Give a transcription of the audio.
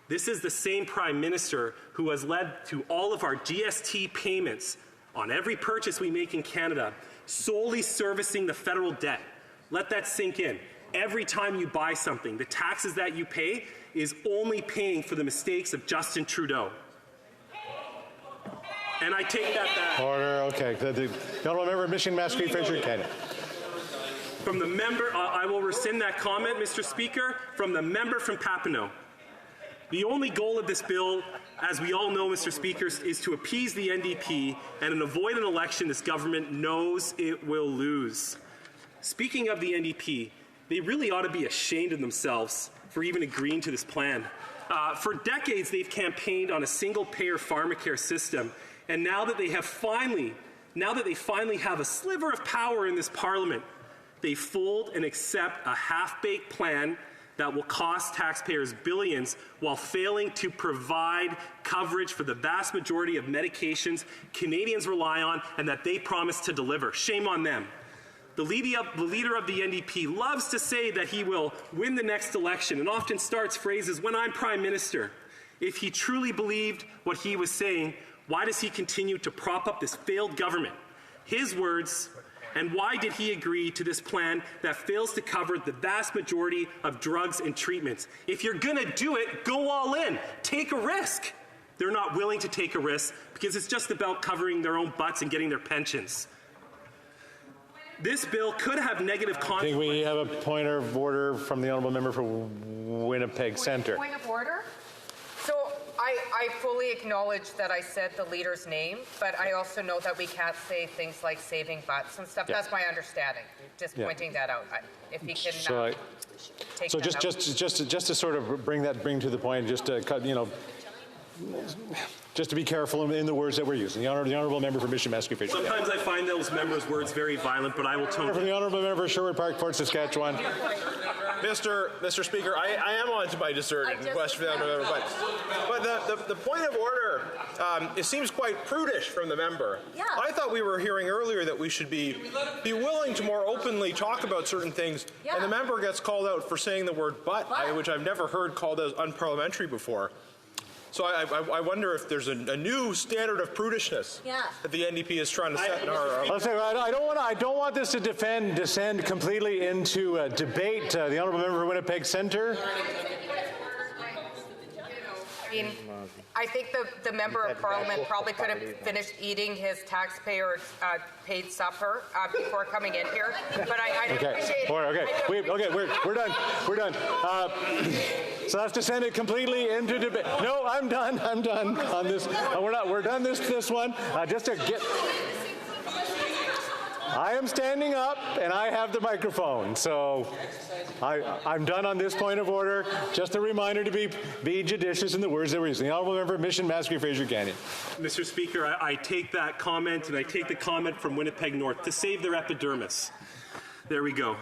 This is the same Prime Minister who has led to all of our GST payments on every purchase we make in Canada solely servicing the federal debt. Let that sink in. Every time you buy something, the taxes that you pay is only paying for the mistakes of Justin Trudeau. And I take that back. Order, okay. The honourable member of Mission Masquerade Fraser Canada. From the member, I will rescind that comment, Mr. Speaker, from the member from Papineau. The only goal of this bill, as we all know, Mr. Speaker, is to appease the NDP and avoid an election this government knows it will lose. Speaking of the NDP, they really ought to be ashamed of themselves for even agreeing to this plan. For decades, they've campaigned on a single-payer pharmacare system, and now that they finally have a sliver of power in this Parliament, they fold and accept a half-baked plan that will cost taxpayers billions while failing to provide coverage for the vast majority of medications Canadians rely on and that they promise to deliver. Shame on them. The leader of the NDP loves to say that he will win the next election and often starts phrases, "When I'm Prime Minister." If he truly believed what he was saying, why does he continue to prop up this failed government? His words, and why did he agree to this plan that fails to cover the vast majority of drugs and treatments? If you're going to do it, go all in. Take a risk. They're not willing to take a risk because it's just about covering their own butts and getting their pensions. This bill could have negative consequences. I think we have a point of order from the honourable member for Winnipeg Centre. Point of order? So I fully acknowledge that I said the leader's name, but I also know that we can't say things like saving butts and stuff. Yeah. That's my understanding. Just pointing that out. If he can take so that just to sort of bring to the point, just to cut, just to be careful in the words that we're using. The honourable member for Mission Masquerade. Sometimes I find those members' words very violent, but I will tone. From the honourable member of Sherwood Park, Port Saskatchewan. Mr. Speaker, I am on to my discerning question for the honourable member, but the point of order, it seems quite prudish from the member. Yeah. I thought we were hearing earlier that we should be willing to more openly talk about certain things, and the member gets called out for saying the word but. Which I've never heard called as unparliamentary before. So I wonder if there's a new standard of prudishness that the NDP is trying to set in our. I don't want this to descend completely into a debate. The honourable member for Winnipeg Centre. I think the member of Parliament probably could have finished eating his taxpayer paid supper before coming in here. But I appreciate. We're done. We're done. So that's descended completely into debate. No, I'm done on this. We're done this one. Just to get. I am standing up and I have the microphone, so I'm done on this point of order. Just a reminder to be judicious in the words that we're using. The honourable member of Mission Masquerade Fraser Canyon. Mr. Speaker, I take that comment and I take the comment from Winnipeg North to save their epidermis. There we go.